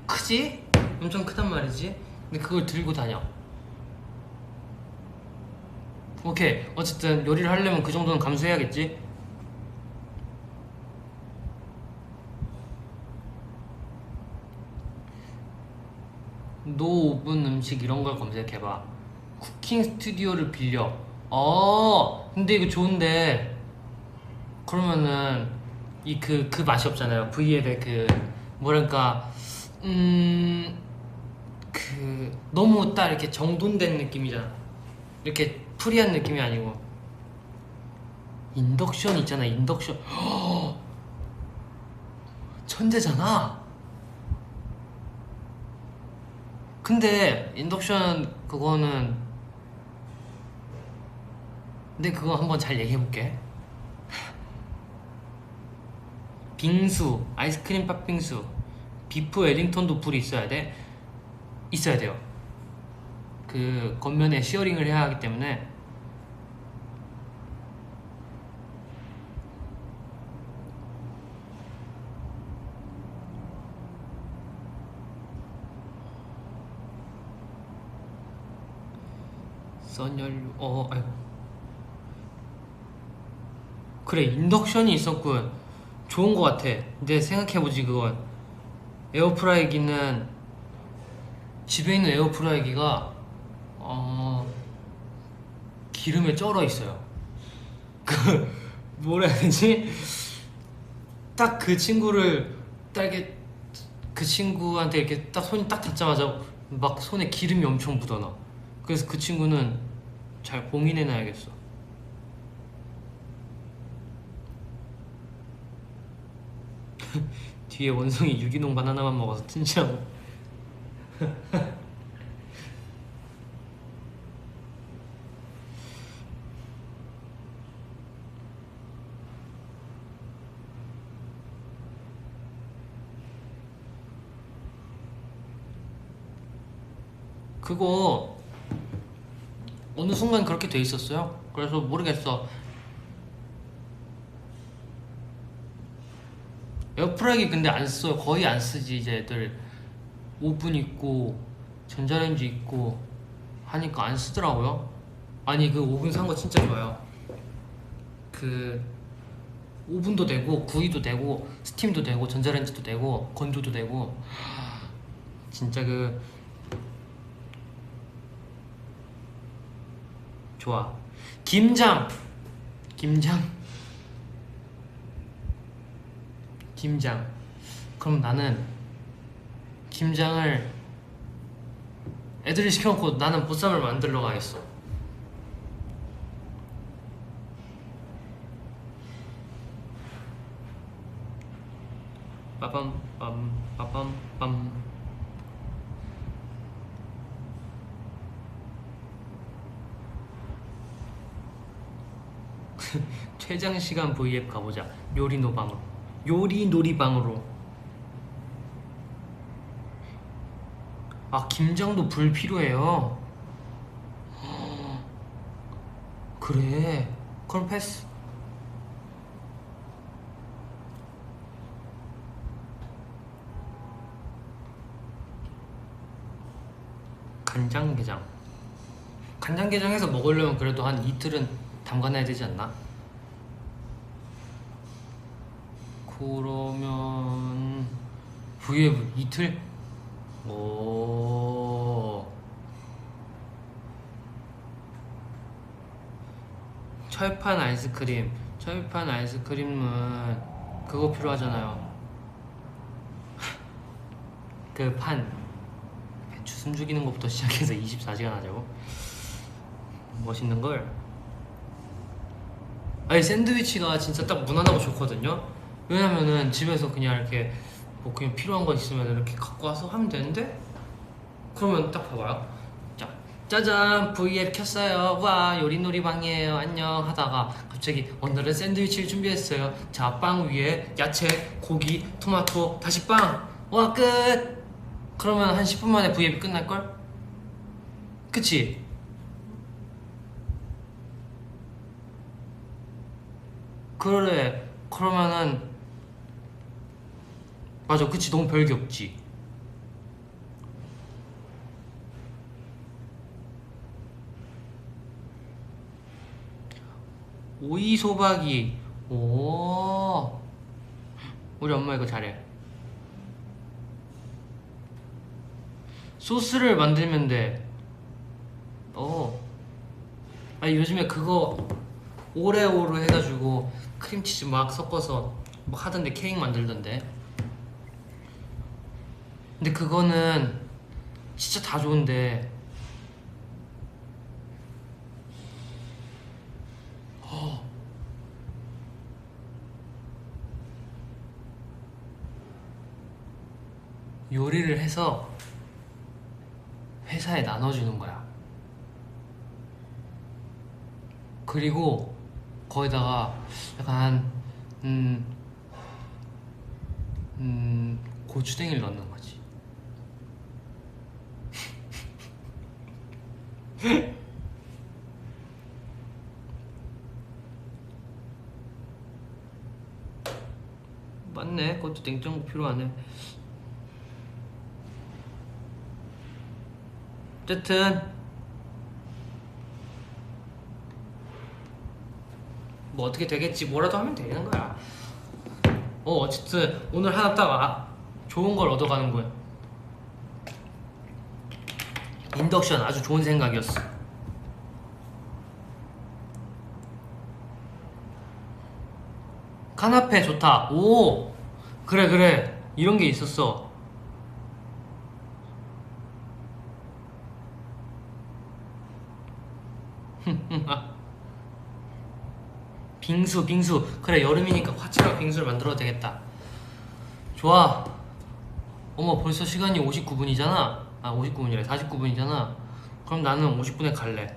크지? 엄청 크단 말이지. 근데 그걸 들고 다녀. 오케이. 어쨌든 요리를 하려면 그 정도는 감수해야겠지. 노오븐 음식 이런 걸 검색해봐. 쿠킹 스튜디오를 빌려. 근데 이거 좋은데 그러면은 이 그 맛이 없잖아요. V앱의 그 뭐랄까 그 너무 딱 이렇게 정돈된 느낌이잖아. 이렇게 프리한 느낌이 아니고. 인덕션 있잖아. 인덕션. 천재잖아. 근데 인덕션 그거는 근데 그거 한번 잘 얘기해볼게. 빙수, 아이스크림 팥빙수, 비프 웰링턴도 불이 있어야 돼. 있어야 돼요. 그 겉면에 시어링을 해야 하기 때문에. 선연료. 아이고. 그래, 인덕션이 있었군. 좋은 거 같아. 근데 생각해보지. 그건 에어프라이기는 집에 있는 에어프라이기가 기름에 쩔어 있어요. 그 뭐라 해야 되지? 딱 그 친구를 딱 이렇게 그 친구한테 이렇게 딱 손이 딱 닿자마자 막 손에 기름이 엄청 묻어나. 그래서 그 친구는 잘 봉인해놔야겠어. 뒤에 원숭이 유기농 바나나만 먹어서 튼실하고. 그거 어느 순간 그렇게 돼 있었어요. 그래서 모르겠어. 에어프라이기 근데 안 써. 거의 안 쓰지. 이제 애들 오븐 있고 전자레인지 있고 하니까 안 쓰더라고요. 아니 그 오븐 산 거 진짜 좋아요. 그 오븐도 되고 구이도 되고 스팀도 되고 전자레인지도 되고 건조도 되고 진짜 그 좋아. 김장 김장 김장. 그럼 나는 김장을 애들이 시켜놓고 나는 보쌈을 만들러 가겠어. 빠밤 빰 빠밤 빰. 최장 시간 V앱 가보자. 요리 노방으로. 요리 놀이방으로. 아 김장도 불 필요해요. 그래. 그럼 패스. 간장게장. 간장게장해서 먹으려면 그래도 한 이틀은 담가놔야 되지 않나? 그러면 V앱 이틀? 오. 철판 아이스크림. 철판 아이스크림은 그거 필요하잖아요. 그 판 배추 숨 죽이는 것부터 시작해서 24시간 하자고? 멋있는 걸. 아니 샌드위치가 진짜 딱 무난하고 좋거든요. 왜냐면은 집에서 그냥 이렇게 뭐 그냥 필요한 거 있으면 이렇게 갖고 와서 하면 되는데, 그러면 딱 봐봐요. 자, 짜잔 V앱 켰어요. 와 요리놀이방이에요. 안녕 하다가 갑자기 오늘은 샌드위치를 준비했어요. 자, 빵 위에 야채, 고기, 토마토, 다시 빵. 와 끝. 그러면 한 10분 만에 V앱이 끝날걸? 그치? 그래. 그러면은 맞아. 그치. 너무 별게 없지. 오이 소박이. 오. 우리 엄마 이거 잘해. 소스를 만들면 돼. 어. 아니 요즘에 그거 오레오로 해가지고 크림치즈 막 섞어서 막 하던데, 케이크 만들던데. 근데 그거는 진짜 다 좋은데 요리를 해서 회사에 나눠주는 거야. 그리고 거기다가 약간 고추냉이를 넣는 거지. 맞네. 그것도 냉장고 필요하네. 어쨌든 뭐 어떻게 되겠지. 뭐라도 하면 되는 거야. 어쨌든 오늘 하나 딱 좋은 걸 얻어가는 거야. 인덕션 아주 좋은 생각이었어. 카나페 좋다. 오, 그래 그래. 이런 게 있었어. 빙수. 그래 여름이니까 화채랑 빙수를 만들어도 되겠다. 좋아. 어머 벌써 시간이 59분이잖아. 아 59분이래. 49분이잖아. 그럼 나는 50분에 갈래.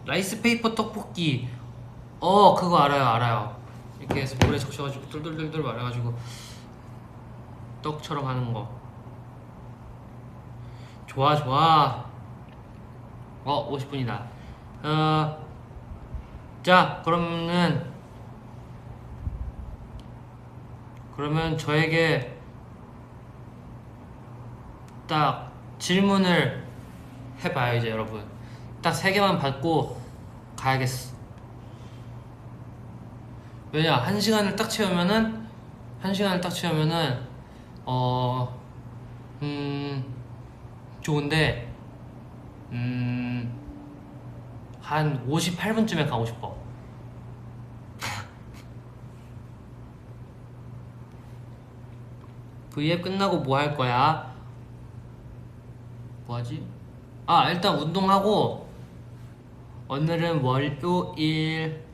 라이스페이퍼 떡볶이. 그거 알아요. 이렇게 해서 물에 적셔가지고 뚫뚫뚫뚫 말아가지고 떡처럼 하는 거. 좋아. 50분이다. 자 그러면 저에게 딱 질문을 해봐요 이제 여러분. 딱 3개만 받고 가야겠어. 왜냐 1시간을 딱 채우면은 1시간을 딱 채우면은 좋은데 한 58분쯤에 가고 싶어. V앱 끝나고 뭐 할 거야? 뭐하지? 아 일단 운동하고 오늘은 월요일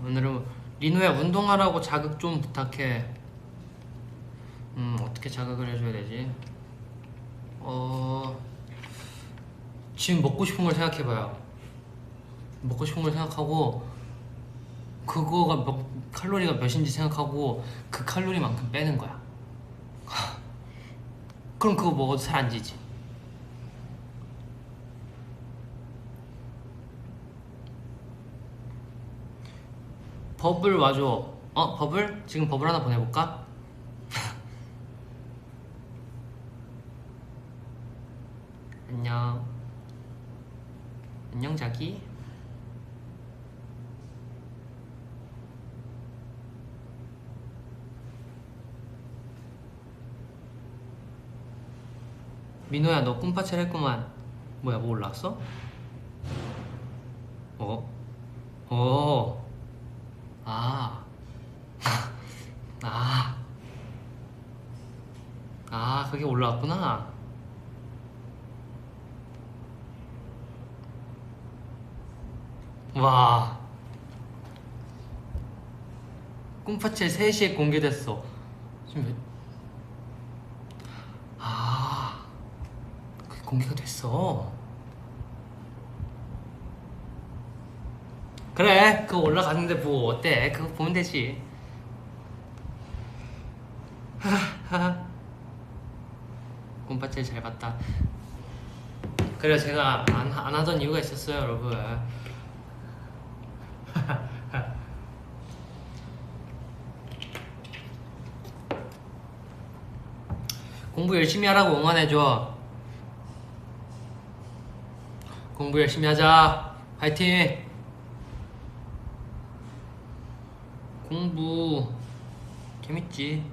오늘은 리노야 운동하라고 자극 좀 부탁해. 어떻게 자극을 해줘야 되지? 지금 먹고 싶은 걸 생각해봐요. 먹고 싶은 걸 생각하고 그거가 칼로리가 몇인지 생각하고 그 칼로리만큼 빼는 거야. 그럼 그거 먹어도 살 안 찌지. 버블 와줘. 버블? 지금 버블 하나 보내볼까? 안녕. 안녕 자기. 민호야 너 꿈파첼 했구만. 뭐야 뭐 올라왔어? 아. 그게 올라왔구나. 와. 꿈파첼 3시에 공개됐어. 지금 그게 공개가 됐어. 그래 그거 올라갔는데 뭐 어때? 그거 보면 되지. 꿈파첼 잘 봤다. 그래 제가 안 하던 이유가 있었어요 여러분. 공부 열심히 하라고 응원해줘. 공부 열심히 하자. 파이팅. 공부 재밌지.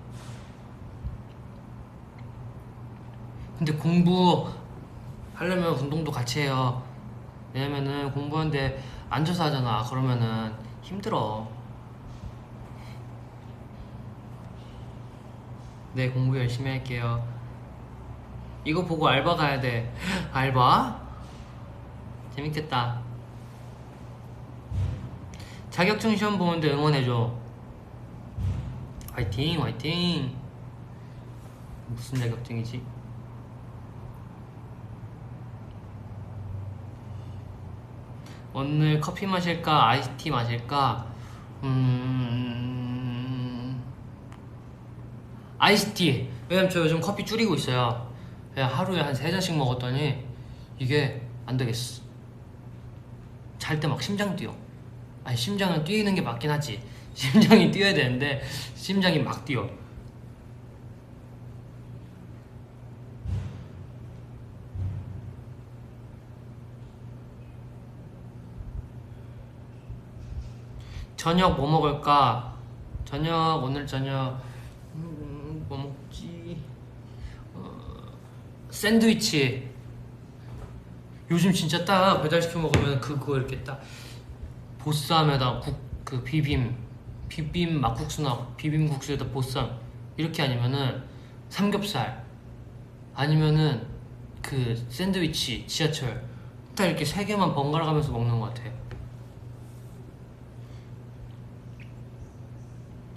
근데 공부 하려면 운동도 같이 해요. 왜냐면은 공부하는데 앉아서 하잖아. 그러면은 힘들어. 네 공부 열심히 할게요. 이거 보고 알바 가야 돼. 알바? 재밌겠다. 자격증 시험 보는데 응원해줘. 화이팅 화이팅. 무슨 자격증이지? 오늘 커피 마실까 아이스티 마실까? 아이스티. 왜냐면 저 요즘 커피 줄이고 있어요. 그냥 하루에 한 3잔씩 먹었더니 이게 안 되겠어. 잘 때 막 심장 뛰어. 아니 심장은 뛰는 게 맞긴 하지. 심장이 뛰어야 되는데 심장이 막 뛰어. 저녁 뭐 먹을까? 오늘 저녁 뭐 먹지? 샌드위치. 요즘 진짜 딱 배달시켜 먹으면 그거 이렇게 딱 보쌈에다 그 비빔 막국수나 비빔국수에다 보쌈 이렇게, 아니면은 삼겹살, 아니면은 그 샌드위치 지하철 딱 이렇게 3개만 번갈아 가면서 먹는 것 같아.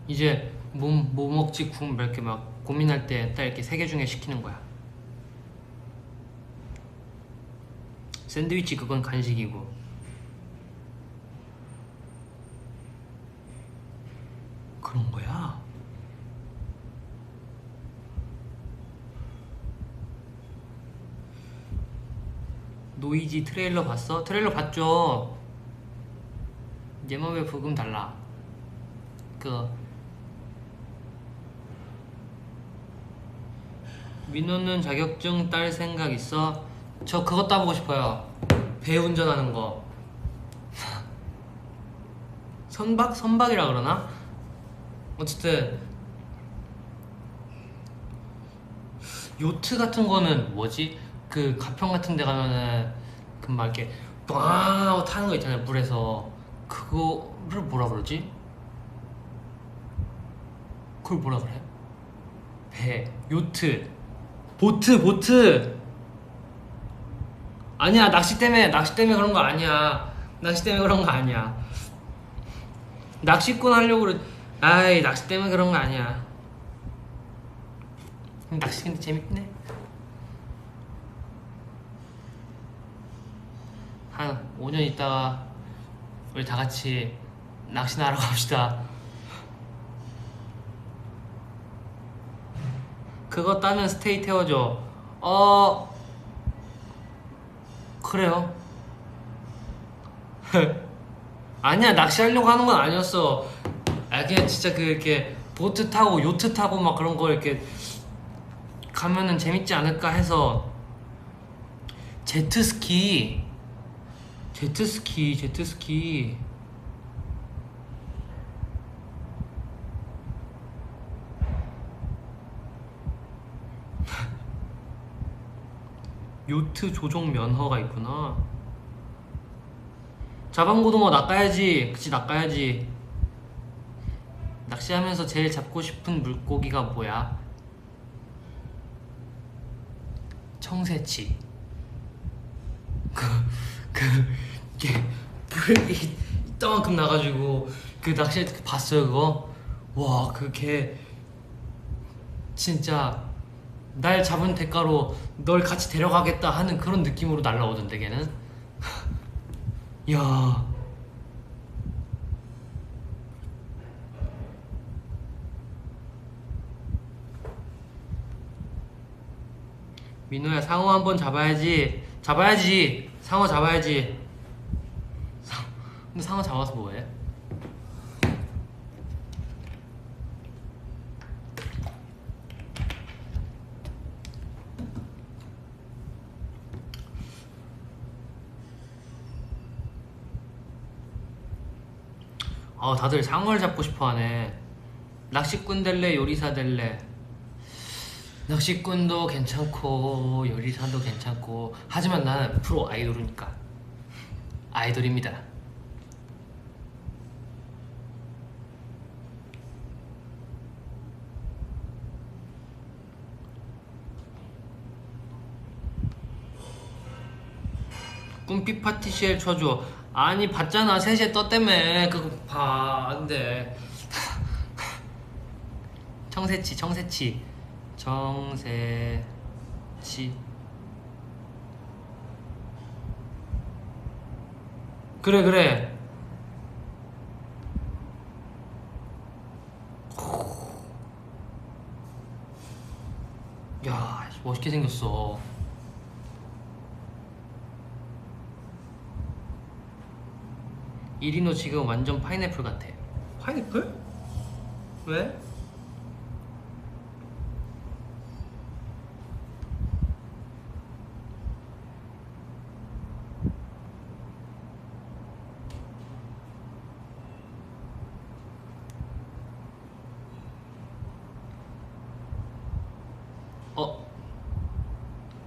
이제 뭐 먹지 이렇게 막 고민할 때 딱 이렇게 3개 중에 시키는 거야. 샌드위치 그건 간식이고. 그런 거야? 노이지 트레일러 봤어? 트레일러 봤죠? 내 맘에 부금 달라. 그 민호는 자격증 딸 생각 있어? 저 그거 따보고 싶어요. 배 운전하는 거. 선박이라 그러나? 어쨌든 요트 같은 거는 뭐지? 그 가평 같은 데 가면은 그 막 이렇게 빵 하고 타는 거 있잖아요, 물에서. 그거를 뭐라 그러지? 그걸 뭐라 그래? 배, 요트, 보트. 아니야, 낚시 때문에 그런 거 아니야. 낚시 때문에 그런 거 아니야. 낚시꾼 하려고 그래. 아이, 낚시 때문에 그런 거 아니야. 낚시 근데 재밌네. 한 5년 있다가 우리 다 같이 낚시나 하러 갑시다. 그거 따면 스테이 태워줘. 그래요. 아니야, 낚시하려고 하는 건 아니었어. 그냥 진짜 그 이렇게 보트 타고 요트 타고 막 그런 거 이렇게 가면은 재밌지 않을까 해서. 제트스키. 요트 조종 면허가 있구나. 자방고등어 낚아야지. 그치, 낚아야지. 낚시하면서 제일 잡고 싶은 물고기가 뭐야? 청새치. 이게 불이 이따만큼 나가지고 그 낚시할 때 봤어요, 그거? 와, 그게 진짜 날 잡은 대가로 널 같이 데려가겠다 하는 그런 느낌으로 날라오던데, 걔는. 야, 민호야, 상어 한번 잡아야지. 상어 잡아야지. 근데 상어 잡아서 뭐해? 다들 상어를 잡고 싶어하네. 낚시꾼 될래, 요리사 될래? 낚시꾼도 괜찮고 요리사도 괜찮고, 하지만 나는 프로 아이돌이니까 아이돌입니다. 꿈피 파티시엘 쳐줘. 아니, 봤잖아, 3시에 떴다며. 그거 봐. 안돼. 청새치. 그래. 야, 멋있게 생겼어. 이리노 지금 완전 파인애플 같아. 파인애플? 왜?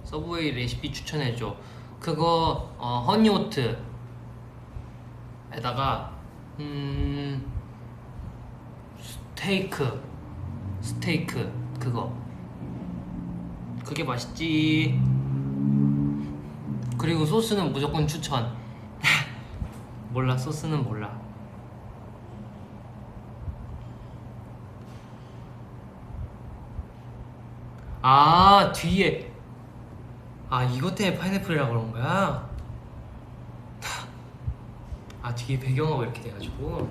서브웨이 레시피 추천해줘. 그거 허니오트에다가 스테이크 그게 맛있지. 그리고 소스는 무조건 추천. 몰라, 소스는 몰라. 뒤에 이것 때문에 파인애플이라고 그런 거야? 뒤에 배경하고 이렇게 돼가지고.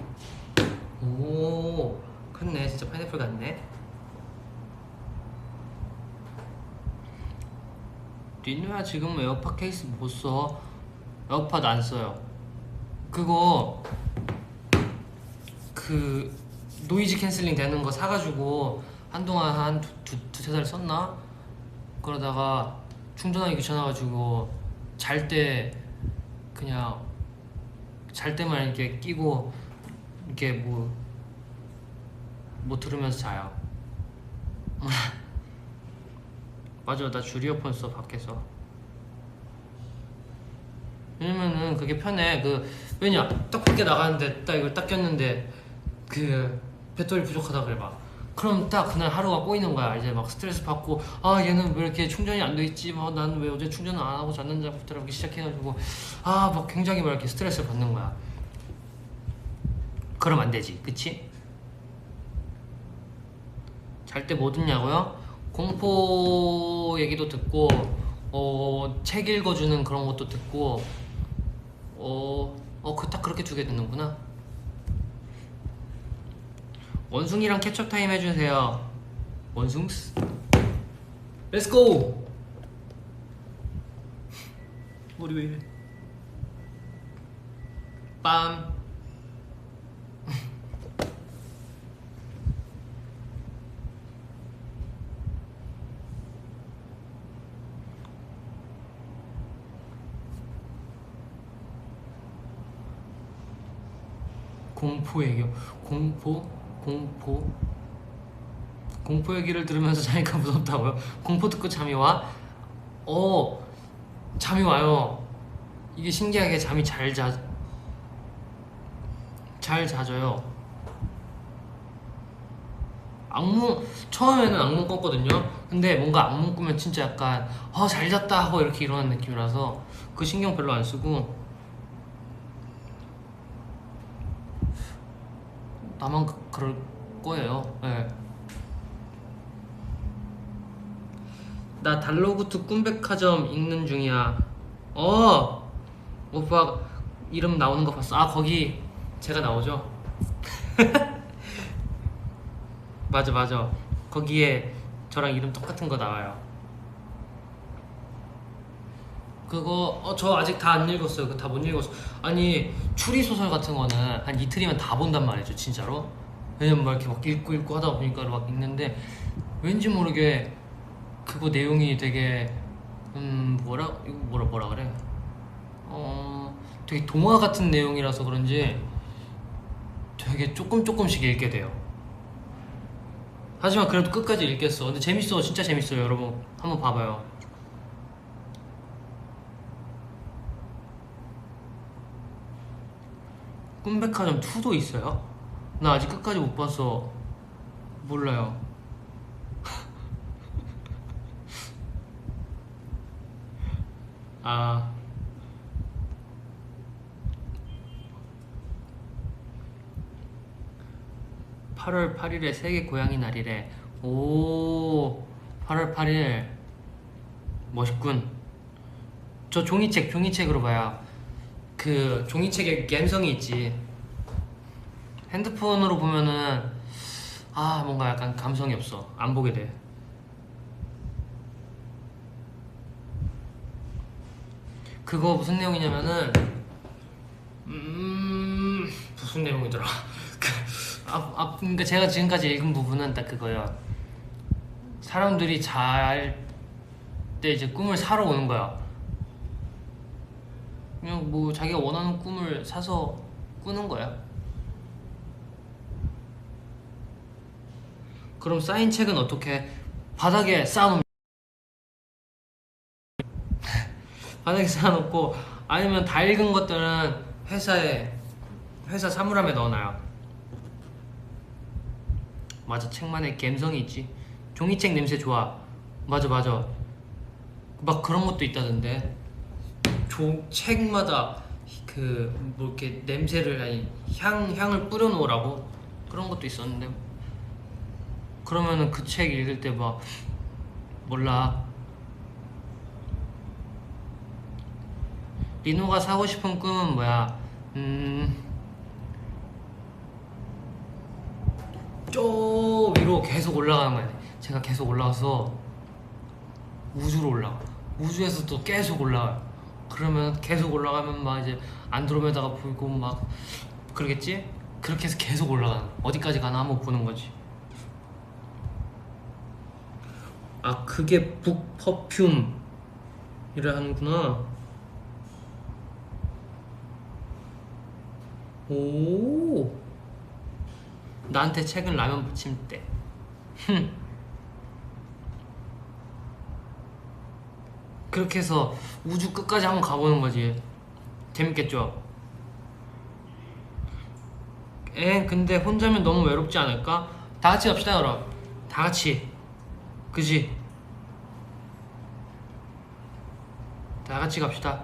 오, 그렇네. 진짜 파인애플 같네. 리누야, 지금 에어팟 케이스 못 써. 에어팟 안 써요. 그거 노이즈 캔슬링 되는 거 사가지고 한동안 한 두세 달 썼나? 그러다가 충전하기 귀찮아가지고 잘 때 그냥 잘 때만 이렇게 끼고 이렇게 뭐 들으면서 자요. 맞아, 나 줄 이어폰 써 밖에서. 왜냐면은 그게 편해. 왜냐 딱 밖에 나가는데 딱 이걸 딱 꼈는데 배터리 부족하다 그래 막. 그럼 딱 그날 하루가 꼬이는 거야. 이제 막 스트레스 받고, 아 얘는 왜 이렇게 충전이 안 돼 있지? 막 나는 왜 어제 충전을 안 하고 잤는지부터 이렇게 시작해가지고 막 굉장히 막 이렇게 스트레스를 받는 거야. 그럼 안 되지, 그치? 잘 때 뭐 듣냐고요? 공포 얘기도 듣고, 책 읽어주는 그런 것도 듣고, 딱 그렇게 두 개 듣는구나. 원숭이랑 캐첩 타임 해주세요. 원숭스? 렛츠고! 머리 왜 이래? 빰. 공포 얘기요. 공포 얘기를 들으면서 자니까 무섭다고요? 공포 듣고 잠이 와? 잠이 와요. 이게 신기하게 잠이 잘 자져요. 처음에는 악몽 꿨거든요. 근데 뭔가 악몽 꾸면 진짜 약간 잘 잤다 하고 이렇게 일어나는 느낌이라서 그 신경 별로 안 쓰고, 나만 그럴 거예요. 네. 나 달로구트 꿈백화점 읽는 중이야. 오빠 이름 나오는 거 봤어? 거기 제가 나오죠? 맞아. 거기에 저랑 이름 똑같은 거 나와요. 그거 저 아직 다 안 읽었어요. 그거 다 못 읽었어. 아니 추리 소설 같은 거는 한 이틀이면 다 본단 말이죠, 진짜로. 왜냐면 막 이렇게 막 읽고 하다 보니까 막 읽는데, 왠지 모르게 그거 내용이 되게 뭐라 그래? 되게 동화 같은 내용이라서 그런지 되게 조금씩 읽게 돼요. 하지만 그래도 끝까지 읽겠어. 근데 재밌어, 진짜 재밌어요. 여러분 한번 봐봐요. 꿈백화점 2도 있어요? 나 아직 끝까지 못 봐서 몰라요. 8월 8일에 세계 고양이 날이래. 8월 8일 멋있군. 저 종이책으로 봐요. 그 종이책에 갬성이 있지. 핸드폰으로 보면은 뭔가 약간 감성이 없어. 안 보게 돼. 그거 무슨 내용이냐면은 무슨 내용이더라. 그러니까 제가 지금까지 읽은 부분은 딱 그거예요. 사람들이 잘 때 이제 꿈을 사러 오는 거야. 그냥 뭐 자기가 원하는 꿈을 사서 꾸는 거야. 그럼 쌓인 책은 어떻게? 바닥에 쌓아놓으면 바닥에 쌓아놓고, 아니면 다 읽은 것들은 회사 사물함에 넣어놔요. 맞아, 책만의 감성이 있지. 종이책 냄새 좋아. 맞아. 막 그런 것도 있다던데. 책마다 뭐 이렇게 냄새를, 아니 향을 뿌려놓으라고 그런 것도 있었는데, 그러면은 그 책 읽을 때 막 몰라. 리노가 사고 싶은 꿈은 뭐야? 저 위로 계속 올라가는 거야. 제가 계속 올라가서 우주로 올라가. 우주에서 또 계속 올라가. 그러면 계속 올라가면 막 이제 안드로메다가 보이고 막 그러겠지? 그렇게 해서 계속 올라가는 거야. 어디까지 가나 한번 보는 거지. 아, 그게 북 퍼퓸이라 하는구나. 오, 나한테 책은 라면 부침대. 그렇게 해서 우주 끝까지 한번 가보는 거지. 재밌겠죠? 근데 혼자면 너무 외롭지 않을까? 다 같이 갑시다, 그럼. 다 같이. 그지? 다 같이 갑시다.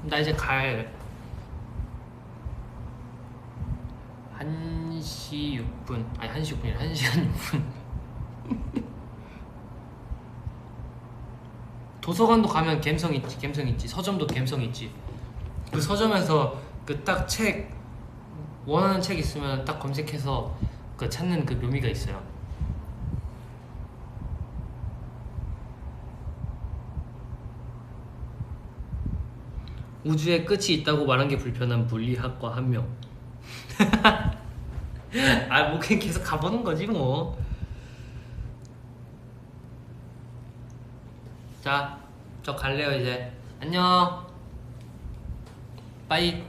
나 이제 갈. 1시 6분. 아니, 1시 6분이라 1시간 6분. 도서관도 가면 갬성 있지, 갬성 있지. 서점도 갬성 있지. 그 서점에서 그 딱 책, 원하는 책 있으면 딱 검색해서 그 찾는 그 묘미가 있어요. 우주에 끝이 있다고 말한 게 불편한 물리학과 한 명. 아, 뭐 그냥 계속 가보는 거지 뭐. 자, 저 갈래요 이제. 안녕. 빠이.